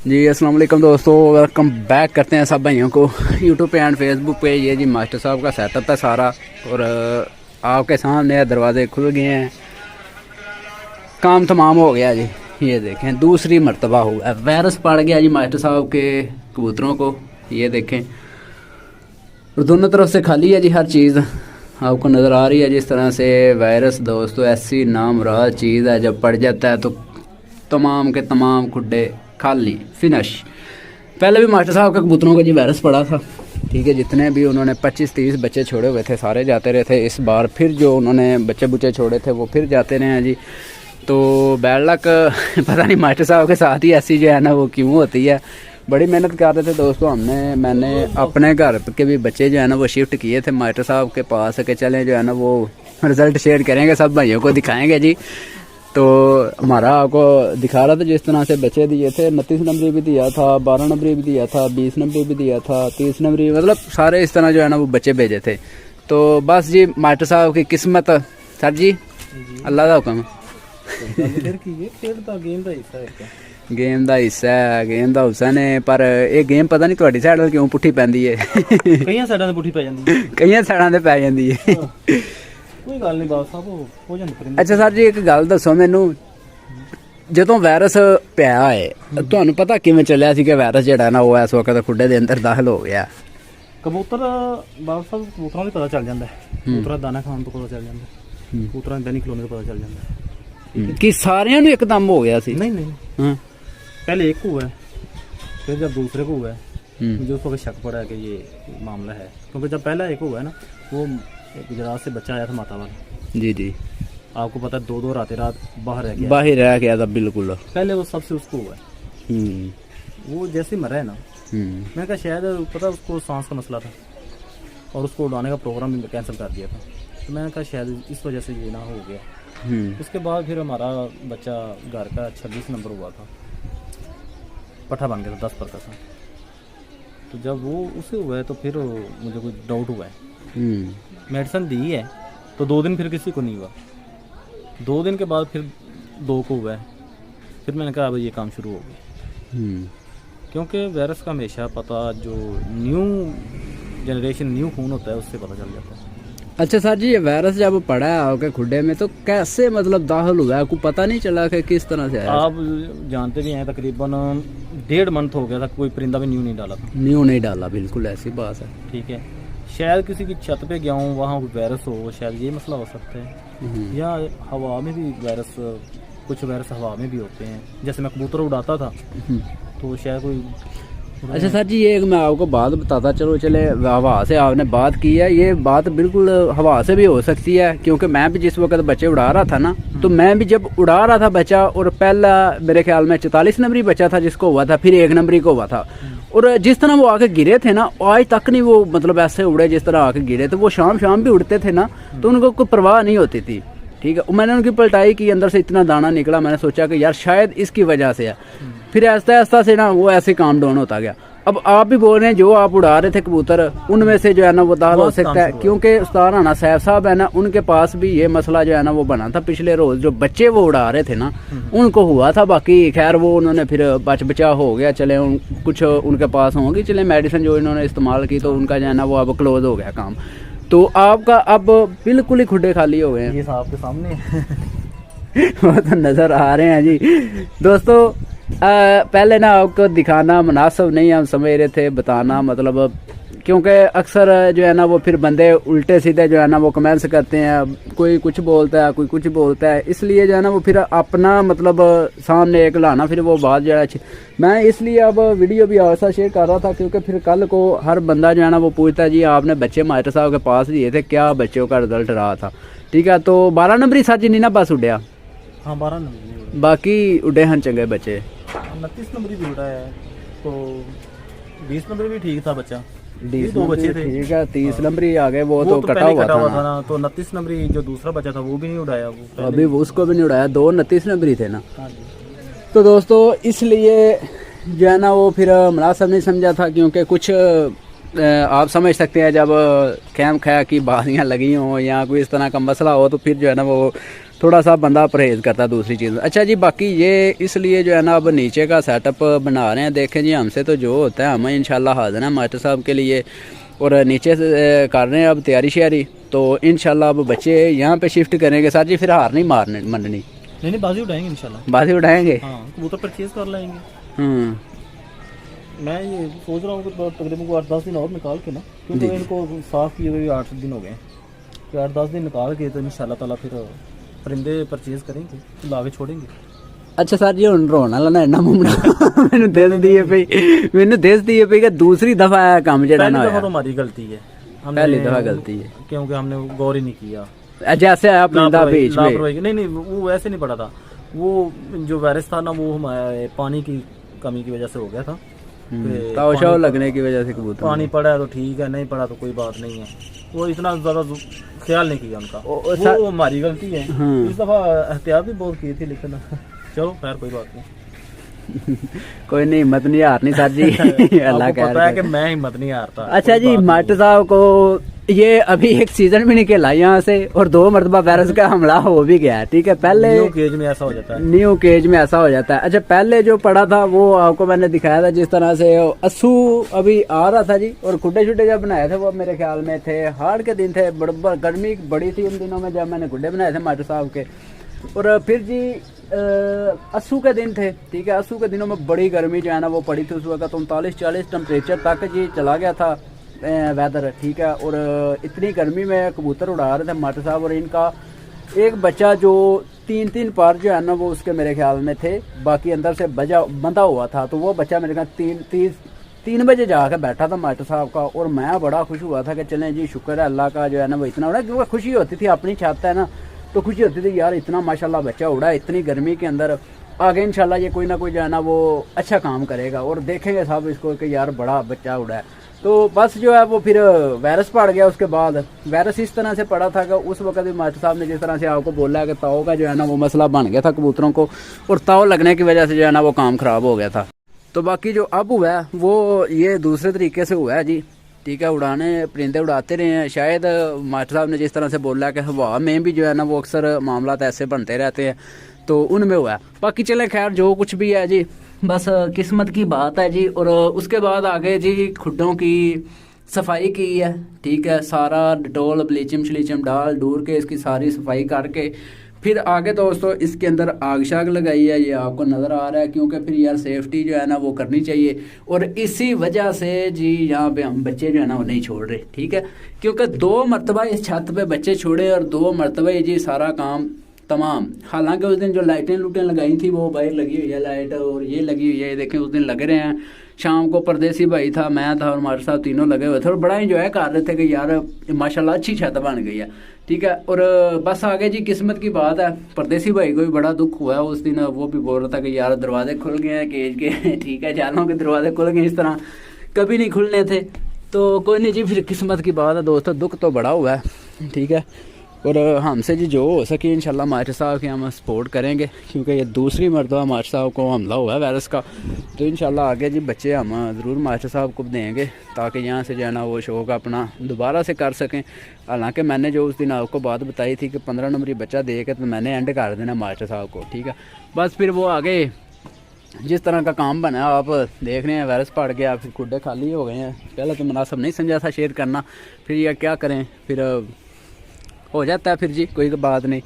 जी अस्सलाम वालेकुम दोस्तों, वेलकम बैक करते हैं सब भाइयों को यूट्यूब पे एंड फेसबुक पे। ये जी मास्टर साहब का सेटअप है सारा, और आपके सामने दरवाजे खुल गए हैं, काम तमाम हो गया जी। ये देखें दूसरी मरतबा हुआ, वायरस पड़ गया जी मास्टर साहब के कबूतरों को। ये देखें, और दोनों तरफ से खाली है जी, हर चीज़ आपको नज़र आ रही है जिस तरह से। वायरस दोस्तों ऐसी नामुराद चीज़ है, जब पड़ जाता है तो तमाम के तमाम खुड्डे खाली फिनिश। पहले भी मास्टर साहब के कबूतरों को जी वायरस पड़ा था, ठीक है। जितने भी उन्होंने 25-30 बच्चे छोड़े हुए थे सारे जाते रहे थे। इस बार फिर जो उन्होंने बच्चे बुच्चे छोड़े थे वो फिर जाते रहे हैं जी। तो बैड लक पता नहीं मास्टर साहब के साथ ही ऐसी जो है ना वो क्यों होती है। बड़ी मेहनत कर रहे थे दोस्तों, मैंने अपने घर के भी बच्चे जो है ना वो शिफ्ट किए थे मास्टर साहब के पास के। चलें जो है ना वो रिज़ल्ट शेयर करेंगे, सब भाइयों को दिखाएंगे जी। तो हमारा आपको दिखा रहा था जिस तरह से बच्चे दिए थे। 29 नंबरी भी दिया था, 12 नंबरी भी दिया था, 20 नंबरी भी दिया था, 30 नंबरी, मतलब सारे इस तरह जो है ना वो बच्चे भेजे थे। तो बस जी मास्टर साहब की किस्मत सर जी अल्लाह का हुक्म। गेम का हिस्सा है, गेम का हुस्सा ने, पर ये गेम पता नहीं ਤੁਹਾਡੀ ਸਾਈਡ क्यों पुट्ठी पैंदी है। कई साइडों से पुट्ठी पै जाती है, कई ਸਾਈਡਾਂ ਤੇ ਪੈ ਜਾਂਦੀ ਹੈ। कोई गल नहीं बाबा साहब, हो जाते परिंदे। ਅੱਛਾ ਸਰ ਜੀ, ਇੱਕ ਗੱਲ ਦੱਸੋ ਮੈਨੂੰ, ਜਦੋਂ ਵਾਇਰਸ ਪਿਆ ਹੈ ਤੁਹਾਨੂੰ ਪਤਾ ਕਿਵੇਂ ਚੱਲਿਆ ਸੀ ਕਿ ਵਾਇਰਸ ਜਿਹੜਾ ਨਾ ਉਹ ਇਸ ਵਕਤ ਖੁੱਡੇ ਦੇ ਅੰਦਰ ਦਾਖਲ ਹੋ ਗਿਆ? कबूतर बाबा साहब कबूतरों का पता चल जाता है, कबूतर दाना खाने तो पता चल जाता है, कबूतर दैनिक खिलौने का पता चल जाता है। ਕਿ ਸਾਰਿਆਂ ਨੂੰ ਇੱਕਦਮ ਹੋ ਗਿਆ ਸੀ? नहीं नहीं, ਹਾਂ पहले एक को हुआ है, फिर जब दूसरे को हुआ है मुझे उस वक्त शक पड़ा है कि ये मामला है। क्योंकि जब पहला एक हुआ है ना, वो गुजरात से बच्चा आया था माता वाला, जी जी, आपको पता है 2-2 रात बाहर रह गया, बाहर रह गया था बिल्कुल। पहले वो सबसे उसको हुआ है, वो जैसे मरा है ना, मैंने कहा शायद पता उसको सांस का मसला था और उसको उड़ाने का प्रोग्राम भी कैंसिल कर दिया था। तो मैंने कहा शायद इस वजह से ये ना हो गया। उसके बाद फिर हमारा बच्चा घर का 26 नंबर हुआ था, पट्ठा बन गया था 10 पर का था। तो जब वो उसे हुआ है तो फिर मुझे कोई डाउट हुआ है, मेडिसिन दी है तो 2 दिन फिर किसी को नहीं हुआ, 2 दिन के बाद फिर 2 को हुआ है। फिर मैंने कहा अब ये काम शुरू हो गया, क्योंकि वायरस का हमेशा पता जो न्यू जनरेशन न्यू खून होता है उससे पता चल जाता है। अच्छा सर जी, ये वायरस जब पड़ा है आपके खुड्डे में तो कैसे मतलब दाखिल हुआ है? आपको पता नहीं चला कि किस तरह से आया? आप जानते भी हैं तकरीबन 1.5 मंथ हो गया था, कोई परिंदा भी न्यू नहीं डाला था। न्यू नहीं डाला, बिल्कुल ऐसी बात है। ठीक है, शायद किसी की छत पे गया हूँ वहाँ वायरस हो, शायद ये मसला हो सकता है। या हवा में भी वायरस, कुछ वायरस हवा में भी होते हैं, जैसे मैं कबूतर उड़ाता था तो शायद कोई। अच्छा सर जी, ये मैं आपको बात बताता चलो, चले हवा से आपने बात की है, ये बात बिल्कुल हवा से भी हो सकती है। क्योंकि मैं भी जिस वक्त बच्चे उड़ा रहा था ना, तो मैं भी जब उड़ा रहा था बच्चा, और पहला मेरे ख्याल में 44 नंबरी बच्चा था जिसको हुआ था, फिर 1 नंबरी को हुआ था, और जिस तरह वो आके गिरे थे ना, आज तक नहीं वो मतलब ऐसे उड़े जिस तरह आके गिरे थे। वो शाम भी उड़ते थे ना, तो उनको कोई परवाह नहीं होती थी, ठीक है। मैंने उनकी पलटाई की, अंदर से इतना दाना निकला, मैंने सोचा कि यार शायद इसकी वजह से है। फिर आहिस्ता से ना वो ऐसे काम डाउन होता गया। अब आप भी बोल रहे हैं जो आप उड़ा रहे थे कबूतर, उनमें से जो है ना वो दाखिल हो सकता है, क्योंकि उस्ताद राना सैफ साहब है ना, उनके पास भी ये मसला जो है ना वो बना था पिछले रोज। जो बच्चे वो उड़ा रहे थे ना उनको हुआ था, बाकी खैर वो उन्होंने फिर बचा हो गया। चले कुछ उनके पास होंगी, चले मेडिसिन जो इन्होंने इस्तेमाल की तो उनका जो है ना वो अब क्लोज हो गया काम। तो आपका अब बिल्कुल ही खुड्डे खाली हो गए हैं, ये आपके सामने वो तो नजर आ रहे हैं जी दोस्तों। पहले ना आपको दिखाना मुनासिब नहीं हम समझ रहे थे, बताना मतलब, क्योंकि अक्सर जो है ना वो फिर बंदे उल्टे सीधे जो है ना वो कमेंट्स करते हैं, कोई कुछ बोलता है कोई कुछ बोलता है, इसलिए जो है ना वो फिर अपना मतलब सामने एक लाना, फिर वो बात जो है मैं इसलिए अब वीडियो भी ऐसा शेयर कर रहा था, क्योंकि फिर कल को हर बंदा जो है ना वो पूछता है जी आपने बच्चे मास्टर साहब के पास दिए थे, क्या बच्चों का रिजल्ट रहा था? ठीक है, तो 12 नंबरी सच नहीं ना बस उड़िया? हाँ 12 नंबर, बाकी उड़े हैं चंगे बच्चे। 29 नंबर भी उड़ा है, तो 20 नंबर भी ठीक था बच्चा, 2 बच्चे थे, ठीक है। 30 नंबरी आ गए, वो तो कटा हुआ था ना। तो 29 नंबरी जो दूसरा बच्चा था वो भी नहीं उड़ाया, वो अभी उसको भी नहीं उड़ाया, 2 29 नंबरी थे ना। हाँ जी। तो दोस्तों इसलिए जो है ना वो फिर मुनासिब नहीं समझा था, क्योंकि कुछ आप समझ सकते हैं जब खैम खया की बारियाँ लगी हों या कोई इस तरह का मसला हो, तो फिर जो है ना वो थोड़ा सा बंदा परहेज़ करता है दूसरी चीज़। अच्छा जी, बाकी ये इसलिए जो है ना अब नीचे का सेटअप बना रहे हैं। देखें जी, हमसे तो जो होता है हम इंशाल्लाह हाज़िर हैं मास्टर साहब के लिए, और नीचे से कर रहे हैं अब तैयारी श्यारी। तो इंशाल्लाह अब बच्चे यहाँ पे शिफ्ट करेंगे सर जी, फिर हार नहीं मननी। नहीं बाजी उठाएंगे इंशाल्लाह, बाजी उठाएंगे। हाँ, कबूतर परचेज कर लेंगे। मैं ये सोच रहा हूँ कि तकरीबन को 8-10 दिन और निकाल के ना, क्योंकि इनको साफ किए हुए 8 दिन हो गए, तो 8-10 दिन निकाल के तो इंशाल्लाह ताला फिर परिंदे परचेज करेंगे, तो लाके छोड़ेंगे। अच्छा सर जी, हुण रोना ना इन्ना मुमना मैनू दस दिए पई कि दूसरी दफा है काम जेड़ा ना होया। तो हमारी गलती है, पहली दफा गलती है, क्योंकि हमने गौर ही नहीं किया। जैसे आया परिंदा बीच में, नहीं वो वैसे नहीं पड़ा था, वो जो वायरस था ना वो हमारे पानी की कमी की वजह से हो गया था। ताव लगने की वजह से कबूतर पानी पड़ा है तो ठीक है, नहीं पड़ा तो कोई बात नहीं है। वो इतना ज्यादा ख्याल नहीं किया उनका, वो हमारी गलती है। इस दफा एहतियात भी बहुत की थी, लेकिन चलो खैर कोई बात नहीं। कोई नहीं, हिम्मत नहीं हारनी सर जी। अल्लाह का पता है कि मैं हिम्मत नहीं हारता। अच्छा जी, मास्टर साहब को ये अभी एक सीजन भी नहीं खेला यहाँ से, और 2 मरतबा वायरस का हमला हो भी गया, ठीक है। पहले न्यू केज में ऐसा हो जाता है, न्यू केज में ऐसा हो जाता है। अच्छा, पहले जो पड़ा था वो आपको मैंने दिखाया था, जिस तरह से अस्सू अभी आ रहा था जी, और खुड्डे शुड्डे जब बनाए थे वो मेरे ख्याल में थे हाड़ के दिन थे, गर्मी बड़ी थी उन दिनों में जब मैंने गुड्डे बनाए थे मास्टर साहब के। और फिर जी अस्सू के दिन थे, ठीक है। अस्सू के दिनों में बड़ी गर्मी जो है ना वो पड़ी थी, उस वक्त 39-40 टेम्परेचर तक जी चला गया था वेदर, ठीक है। और इतनी गर्मी में कबूतर उड़ा रहे थे मास्टर साहब, और इनका एक बच्चा जो 3 पार जो है ना वो उसके मेरे ख्याल में थे, बाकी अंदर से बंधा हुआ था। तो वो बच्चा मेरे ख्याल 3 बजे जाकर बैठा था मास्टर साहब का, और मैं बड़ा खुश हुआ था कि चलें जी, शुक्र है अल्लाह का जो है ना वो इतना उड़ा। क्योंकि खुशी होती थी, अपनी छत है ना, तो खुशी होती थी यार इतना माशाल्लाह बच्चा उड़ा इतनी गर्मी के अंदर। आगे इंशाल्लाह ये कोई ना कोई जो है ना वो अच्छा काम करेगा, और देखेंगे साहब इसको कि यार बड़ा बच्चा उड़ा है। तो बस जो है वो फिर वायरस पड़ गया। उसके बाद वायरस इस तरह से पड़ा था कि उस वक्त भी मास्टर साहब ने जिस तरह से आपको बोला कि ताव का जो है ना वो मसला बन गया था कबूतरों को, और ताव लगने की वजह से जो है ना वो काम ख़राब हो गया था। तो बाकी जो अब हुआ है वो ये दूसरे तरीके से हुआ है जी, ठीक है। उड़ाने परिंदे उड़ाते रहे हैं, शायद मास्टर साहब ने जिस तरह से बोला कि हवा में भी जो है ना वो अक्सर मामला ऐसे बनते रहते हैं, तो उनमें हुआ है। बाकी चले खैर जो कुछ भी है जी, बस किस्मत की बात है जी। और उसके बाद आगे जी खुड्डों की सफाई की है, ठीक है। सारा डिटोल ब्लीचिंग शलीचिंग डाल डूर के इसकी सारी सफाई करके फिर आगे दोस्तों इसके अंदर आग शाग लगाई है, ये आपको नज़र आ रहा है, क्योंकि फिर यार सेफ्टी जो है ना वो करनी चाहिए। और इसी वजह से जी यहाँ पे हम बच्चे जो है ना वो नहीं छोड़ रहे, ठीक है। क्योंकि 2 मरतबा इस छत पे बच्चे छोड़े, और 2 मरतबा जी सारा काम तमाम। हालांकि उस दिन जो लाइटें लूटें लगाई थी वो बाहर लगी हुई है लाइट, और ये लगी हुई है, देखें उस दिन लग रहे हैं। शाम को परदेसी भाई था, मैं था, और हमारे साथ तीनों लगे हुए थे, और बड़ा इंजॉय कर रहे थे कि यार माशाल्लाह अच्छी छत बन गई है, ठीक है। और बस आगे जी किस्मत की बात है। परदेसी भाई को भी बड़ा दुख हुआ है उस दिन, वो भी बोल रहा था कि यार दरवाजे खुल गए हैं केज के, ठीक है, जालों के दरवाजे खुल गए, इस तरह कभी नहीं खुलने थे। तो कोई नहीं जी, फिर किस्मत की बात है दोस्तों, दुख तो बड़ा हुआ है, ठीक है। और हमसे जी जो हो सके इंशाल्लाह मास्टर साहब की हम सपोर्ट करेंगे, क्योंकि ये दूसरी मरतबा मास्टर साहब को हमला हुआ है वायरस का। तो इंशाल्लाह आगे जी बच्चे हम ज़रूर मास्टर साहब को देंगे, ताकि यहाँ से जो है ना वो शौक अपना दोबारा से कर सकें। हालांकि मैंने जो उस दिन आपको बात बताई थी कि 15 नंबरी बच्चा दे के तो मैंने एंड कर देना मास्टर साहब को, ठीक है। बस फिर वो आगे जिस तरह का काम बना आप देख रहे हैं, वायरस पड़ गया, फिर खुड्डे खाली हो गए हैं। पहले तो मुनासिब नहीं समझा था शेयर करना, फिर यह क्या करें, फिर हो जाता है, फिर जी कोई बात नहीं,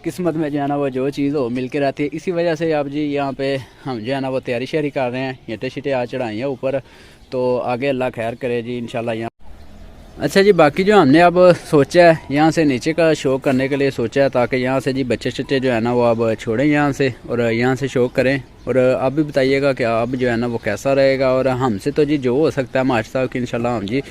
किस्मत में जो है ना वो जो चीज़ हो मिल के रहती है। इसी वजह से आप जी यहाँ पे हम जो है ना वो तैयारी शैयारी कर रहे हैं, ईंटें शीटें आ चढ़ाई हैं ऊपर, तो आगे अल्लाह खैर करे जी इंशाल्लाह यहाँ। अच्छा जी, बाकी जो हमने अब सोचा है यहाँ से नीचे का शौक करने के लिए सोचा है, ताकि यहाँ से जी बच्चे शच्चे जो है ना वो अब छोड़ें यहाँ से, और यहाँ से शौक करें। और आप भी बताइएगा कि अब जो है ना वो कैसा रहेगा। और हमसे तो जी जो हो सकता है मास्टर साहब की इंशाल्लाह हम जी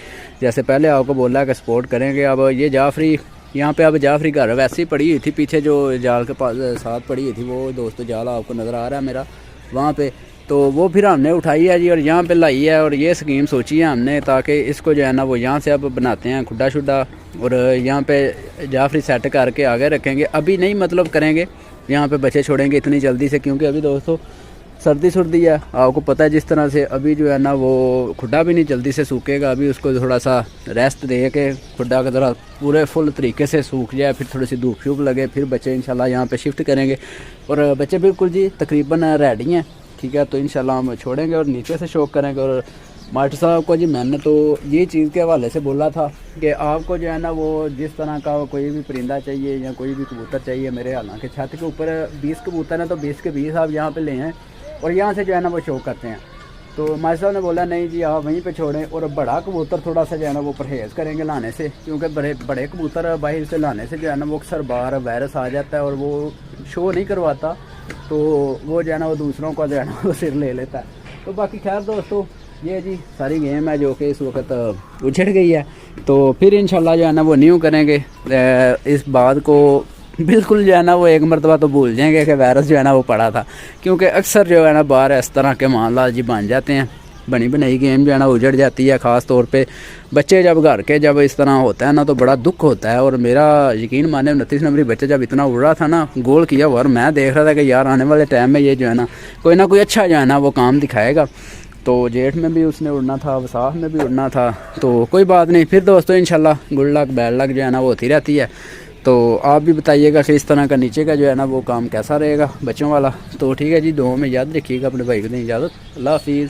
जैसे पहले आपको बोला कि सपोर्ट करेंगे। अब ये जाफरी यहाँ पे अब जाफरी घर वैसे ही पड़ी हुई थी, पीछे जो जाल के पास साथ पड़ी हुई थी, वो दोस्तों जाल आपको नज़र आ रहा है मेरा वहाँ पे, तो वो फिर हमने उठाई है जी और यहाँ पे लाई है। और ये स्कीम सोची है हमने, ताकि इसको जो है ना वो यहाँ से अब बनाते हैं खुड्डा शुड्डा, और यहाँ पे जाफरी सेट करके आगे रखेंगे। अभी नहीं मतलब करेंगे यहाँ पे बच्चे छोड़ेंगे इतनी जल्दी से, क्योंकि अभी दोस्तों सर्दी सर्दी है, आपको पता है जिस तरह से अभी जो है ना वो खुड्डा भी नहीं जल्दी से सूखेगा, अभी उसको थोड़ा सा रेस्ट दे के खुड्डा का ज़रा पूरे फुल तरीके से सूख जाए, फिर थोड़ी सी धूप शूप लगे, फिर बच्चे इंशाल्लाह यहाँ पे शिफ्ट करेंगे। और बच्चे बिल्कुल जी तकरीबन रेडी हैं, ठीक है। तो इंशाल्लाह हम छोड़ेंगे और नीचे से शौक करेंगे। और मास्टर साहब को जी मैंने तो ये चीज़ के हवाले से बोला था कि आपको जो है ना वो जिस तरह का कोई भी परिंदा चाहिए या कोई भी कबूतर चाहिए, मेरे हालांकि छत के ऊपर 20 कबूतर हैं तो 20 के 20 आप यहाँ पे ले आएँ और यहाँ से जो है ना वो शौक करते हैं। तो मास्टर साहब ने बोला नहीं जी आप वहीं पे छोड़ें, और बड़ा कबूतर थोड़ा सा जो है ना वो परहेज़ करेंगे लाने से, क्योंकि बड़े कबूतर बाहर से लाने से जो है ना वो अक्सर बाहर वायरस आ जाता है और वो शो नहीं करवाता, तो वो जो है ना वो दूसरों का जो है ना वो सिर ले लेता है। तो बाकी खैर दोस्तों ये जी सारी गेम है जो कि इस वक्त उछड़ गई है, तो फिर इंशाल्लाह जो है ना वो न्यू करेंगे। इस बात को बिल्कुल जो है ना वो एक मरतबा तो भूल जाएंगे कि वायरस जो है ना वो पड़ा था, क्योंकि अक्सर जो है ना बाहर इस तरह के मामला जी बन जाते हैं, बनी बनाई गेम जो है ना उजड़ जाती है। ख़ास तौर पे बच्चे जब घर के जब इस तरह होता है ना तो बड़ा दुख होता है। और मेरा यकीन माने 29 नंबरी बच्चे जब इतना उड़ रहा था ना, गोल किया हुआ, और मैं देख रहा था कि यार आने वाले टाइम में ये जो है ना कोई अच्छा जो है ना वो काम दिखाएगा। तो जेठ में भी उसने उड़ना था, वसाख में भी उड़ना था, तो कोई बात नहीं। फिर दोस्तों इंशाल्लाह गुड लक बैड लक जो है ना वो होती रहती है। तो आप भी बताइएगा कि इस तरह का नीचे का जो है ना वो काम कैसा रहेगा बच्चों वाला। तो ठीक है जी, दुआओं में याद रखिएगा, अपने भाई को दें इजाज़त। अल्लाह हाफिज़।